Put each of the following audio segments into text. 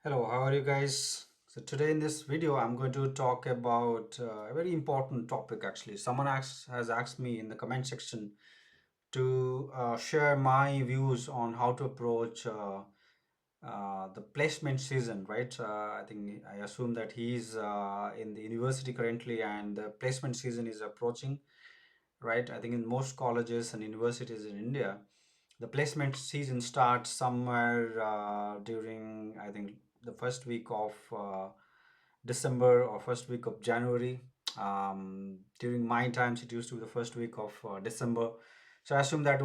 Hello, how are you guys? So today in this video, I'm going to talk about a very important topic actually. Has asked me in the comment section to share my views on how to approach the placement season, right? I assume that he's in the university currently and the placement season is approaching, right? I think in most colleges and universities in India, the placement season starts somewhere during, I think, the first week of December or first week of January. During my times, it used to be the first week of December. So I assume that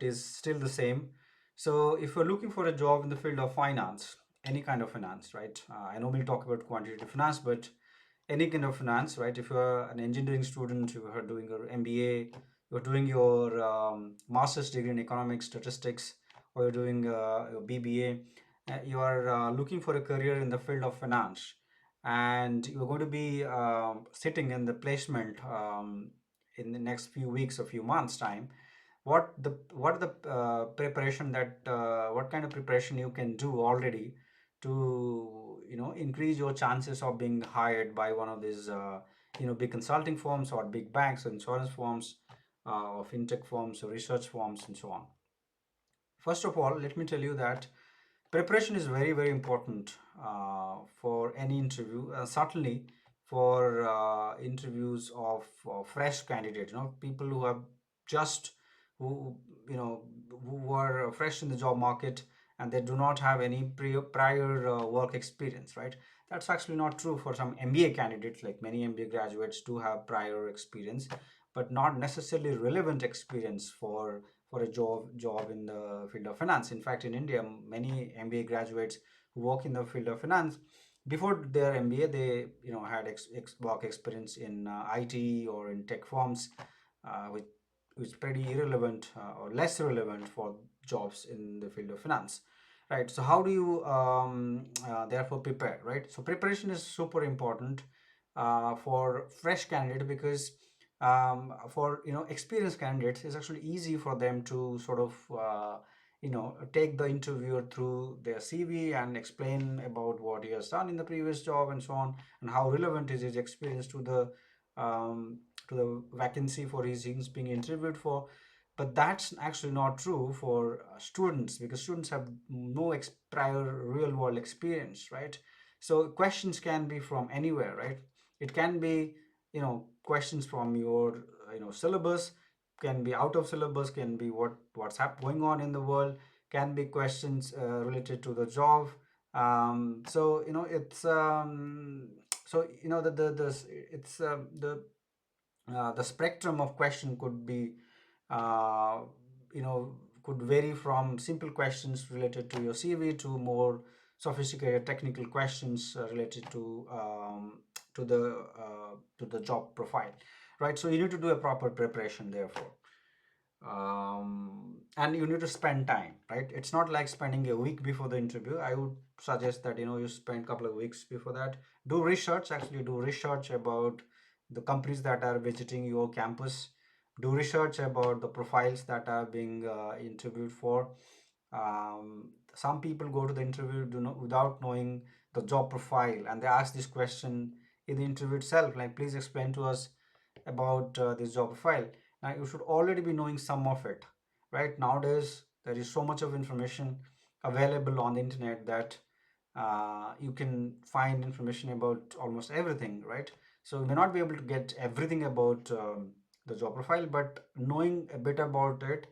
is still the same. So if you're looking for a job in the field of finance, any kind of finance, right? I normally talk about quantitative finance, but any kind of finance, right? If you're an engineering student, you are doing your MBA, you're doing your master's degree in economics, statistics, or you're doing your BBA, you are looking for a career in the field of finance, and you're going to be sitting in the placement in the next few weeks or few months time. What the preparation that what kind of preparation you can do already to increase your chances of being hired by one of these big consulting firms or big banks or insurance firms or fintech firms or research firms and so on. First of all, let me tell you that preparation is very, very important for any interview. Certainly for interviews of fresh candidates, people who have just who who are fresh in the job market and they do not have any prior work experience, right? That's actually not true for some MBA candidates. Like many MBA graduates do have prior experience, but not necessarily relevant experience for a job in the field of finance. In fact, in India, many MBA graduates who work in the field of finance, before their MBA, they had work experience in IT or in tech firms, which is pretty irrelevant or less relevant for jobs in the field of finance. Right. So how do you therefore prepare? Right. So preparation is super important for fresh candidate because for experienced candidates it's actually easy for them to sort of take the interviewer through their CV and explain about what he has done in the previous job and so on, and how relevant is his experience um, to the vacancy for he's being interviewed for. But that's actually not true for students, because students have no prior real world experience, right? So questions can be from anywhere, right? It can be questions from your syllabus, can be out of syllabus, can be going on in the world, can be questions related to the job. So it's so the it's the spectrum of question could be uh, could vary from simple questions related to your CV to more sophisticated technical questions related to the job profile, right? So you need to do a proper preparation therefore, and you need to spend time, right? It's not like spending a week before the interview. I would suggest that you spend a couple of weeks before that. Do research, actually do research about the companies that are visiting your campus. Do research about the profiles that are being interviewed for. Some people go to the interview without knowing the job profile, and they ask this question in the interview itself, like, please explain to us about this job profile. Now you should already be knowing some of it, right? Nowadays there is so much of information available on the internet that you can find information about almost everything, right? So you may not be able to get everything about the job profile, but knowing a bit about it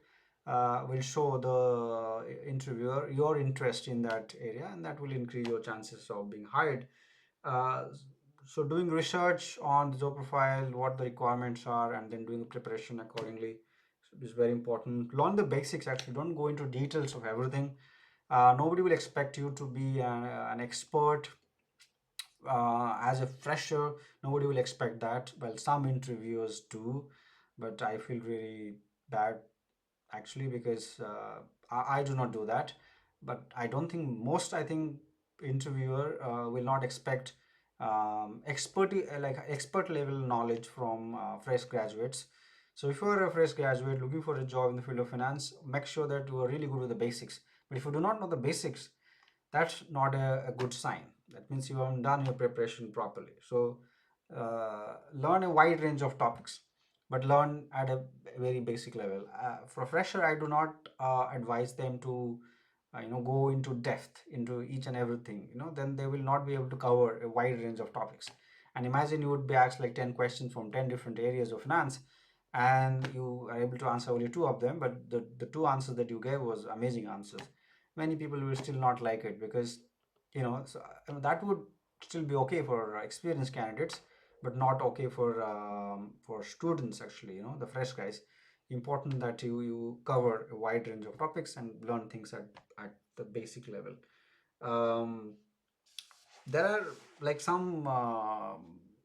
will show the interviewer your interest in that area, and that will increase your chances of being hired. uh, so doing research on the job profile, what the requirements are, and then doing the preparation accordingly is very important. Learn the basics, actually. Don't go into details of everything. Nobody will expect you to be an expert as a fresher. Nobody will expect that. Well, some interviewers do, but I feel really bad actually, because I do not do that. But I don't think most, I think, interviewer will not expect expert level knowledge from fresh graduates. So if you're a fresh graduate looking for a job in the field of finance, make sure that you are really good with the basics. But if you do not know the basics, that's not a good sign. That means you haven't done your preparation properly. So learn a wide range of topics, but learn at a very basic level. For a fresher, I do not advise them to go into depth into each and everything. Then they will not be able to cover a wide range of topics. And imagine you would be asked like 10 questions from 10 different areas of finance, and you are able to answer only two of them, but the two answers that you gave was amazing answers. Many people will still not like it, because so, that would still be okay for experienced candidates, but not okay for students, actually, the fresh guys. Important that you cover a wide range of topics and learn things at the basic level. um, there are like some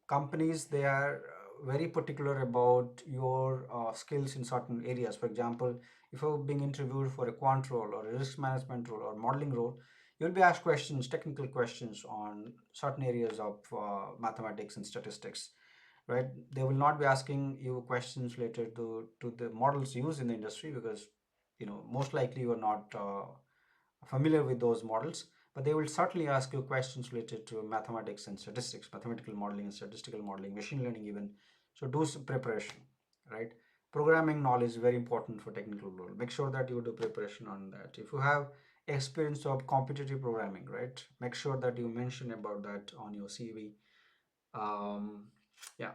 companies, they are very particular about your skills in certain areas. For example, if you're being interviewed for a quant role or a risk management role or modeling role, you'll be asked questions, technical questions on certain areas of mathematics and statistics, right? They will not be asking you questions related to the models used in the industry, because most likely you are not familiar with those models. But they will certainly ask you questions related to mathematics and statistics, mathematical modeling and statistical modeling, machine learning even. So do some preparation, right? Programming knowledge is very important for technical role. Make sure that you do preparation on that. If you have experience of competitive programming, right, make sure that you mention about that on your CV. Yeah,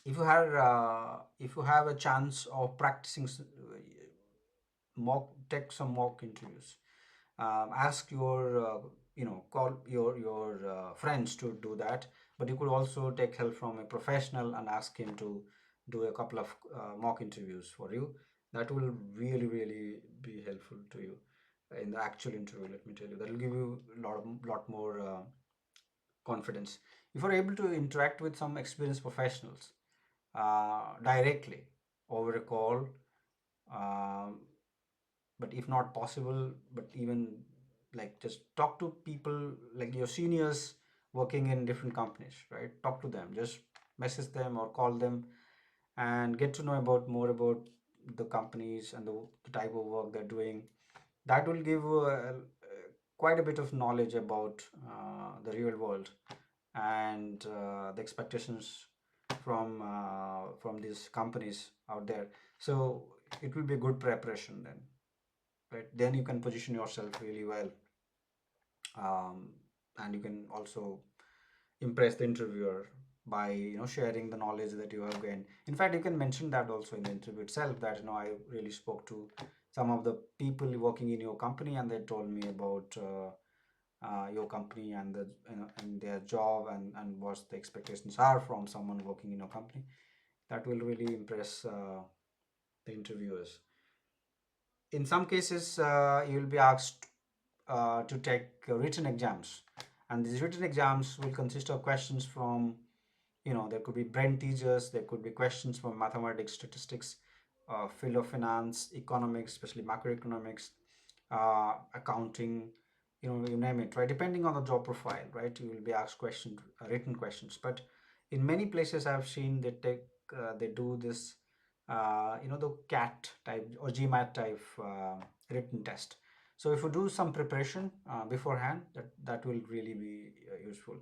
if you have a chance of practicing take some mock interviews. Ask your call your friends to do that, but you could also take help from a professional and ask him to do a couple of mock interviews for you. That will really really be helpful to you in the actual interview. Let me tell you, that will give you a lot more confidence. If you're able to interact with some experienced professionals directly over a call, um, but if not possible, but even like just talk to people like your seniors working in different companies, right? Talk to them, just message them or call them, and get to know about more about the companies and the type of work they're doing. That will give you quite a bit of knowledge about the real world and the expectations from these companies out there. So it will be a good preparation then, right? Then you can position yourself really well, um, and you can also impress the interviewer by sharing the knowledge that you have gained. In fact, you can mention that also in the interview itself, that I really spoke to some of the people working in your company, and they told me about your company and and their job, and what the expectations are from someone working in your company. That will really impress the interviewers. In some cases, you will be asked to take written exams, and these written exams will consist of questions from, there could be brain teasers, there could be questions from mathematics, statistics, field of finance, economics, especially macroeconomics, accounting, you name it, right? Depending on the job profile, right, you will be asked questions, written questions. But in many places I've seen they do this, the CAT type or GMAT type written test. So if you do some preparation beforehand, that will really be useful.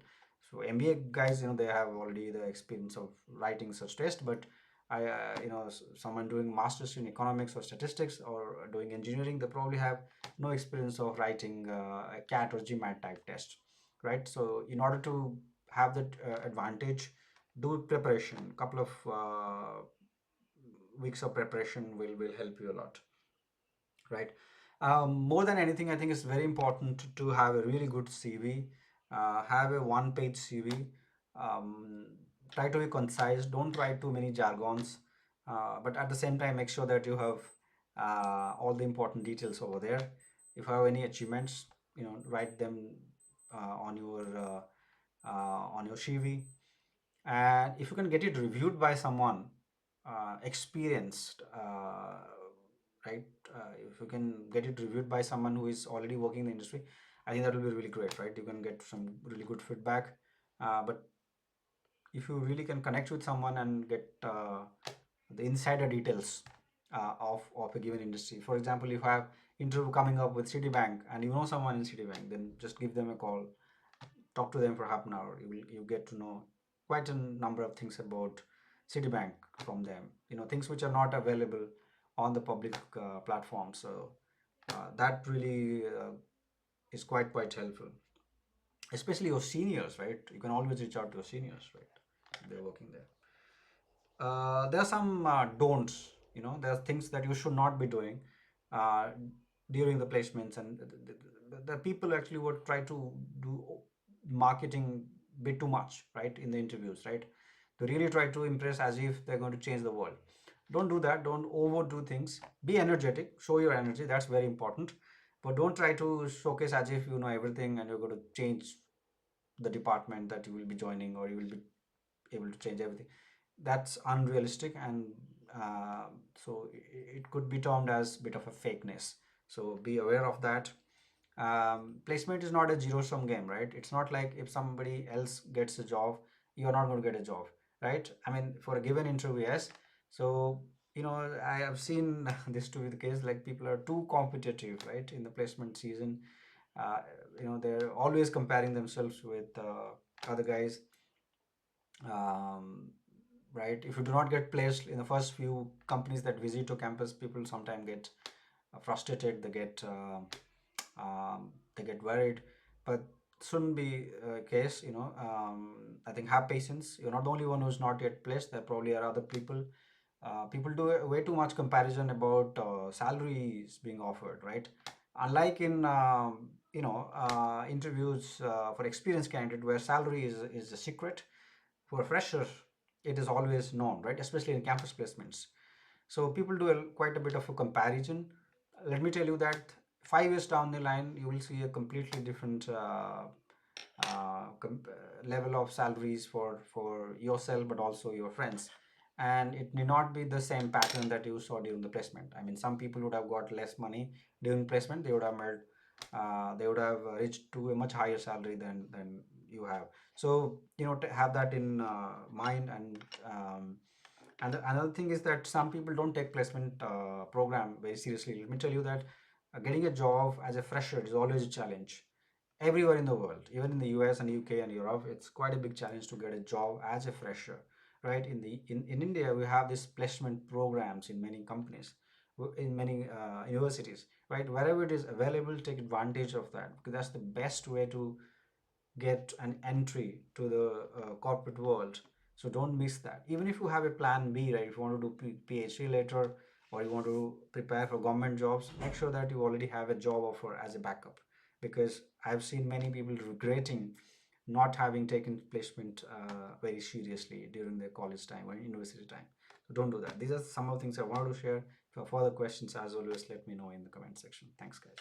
So MBA guys, they have already the experience of writing such test, but someone doing masters in economics or statistics or doing engineering, they probably have no experience of writing a CAT or GMAT type test, right? So in order to have that advantage, do preparation. Couple of weeks of preparation will help you a lot, right? More than anything, I think it's very important to have a really good CV. Have a one-page CV. Um, Try to be concise. Don't write too many jargons, but at the same time, make sure that you have all the important details over there. If you have any achievements, write them on your CV. And if you can get it reviewed by someone experienced, right, if you can get it reviewed by someone who is already working in the industry, I think that will be really great, right? You can get some really good feedback. But if you really can connect with someone and get the insider details of a given industry. For example, if you have interview coming up with Citibank and you know someone in Citibank, then just give them a call, talk to them for half an hour. You get to know quite a number of things about Citibank from them. Things which are not available on the public platform. So that really is quite helpful, especially your seniors, right? You can always reach out to your seniors, right? If they're working there. There are some don'ts. There are things that you should not be doing uh, during the placements, and the people actually would try to do marketing bit too much, right, in the interviews, right? They really try to impress as if they're going to change the world. Don't do that. Don't overdo things. Be energetic. Show your energy. That's very important. But don't try to showcase as if you know everything and you're going to change the department that you will be joining, or you will be able to change everything. That's unrealistic, and so it could be termed as a bit of a fakeness. So be aware of that. Placement is not a zero sum game, right? It's not like if somebody else gets a job, you're not going to get a job, right? I mean, for a given interview, yes. So I have seen this to be the case. Like, people are too competitive, right, in the placement season. uh, they're always comparing themselves with other guys. um, right? If you do not get placed in the first few companies that visit your campus, people sometimes get frustrated. They get worried, but shouldn't be a case. I think have patience. You're not the only one who's not yet placed. There probably are other people. People do way too much comparison about salaries being offered, right? Unlike in interviews for experienced candidate, where salary is a secret, for a fresher it is always known, right? Especially in campus placements. So people do quite a bit of a comparison. Let me tell you that 5 years down the line, you will see a completely different level of salaries for yourself, but also your friends. And it may not be the same pattern that you saw during the placement. I mean, some people would have got less money during placement. They would have reached to a much higher salary than you have. So to have that in mind. And another thing is that some people don't take placement program very seriously. Let me tell you that getting a job as a fresher is always a challenge everywhere in the world. Even in the US and UK and Europe, it's quite a big challenge to get a job as a fresher, right? In India, we have these placement programs in many companies, in many universities, right? Wherever it is available, take advantage of that, because that's the best way to get an entry to the corporate world. So don't miss that. Even if you have a plan B, right? If you want to do PhD later, or you want to prepare for government jobs, make sure that you already have a job offer as a backup. Because I've seen many people regretting not having taken placement very seriously during their college time or university time. So don't do that. These are some of the things I wanted to share. If you have further questions, as always, let me know in the comment section. Thanks, guys.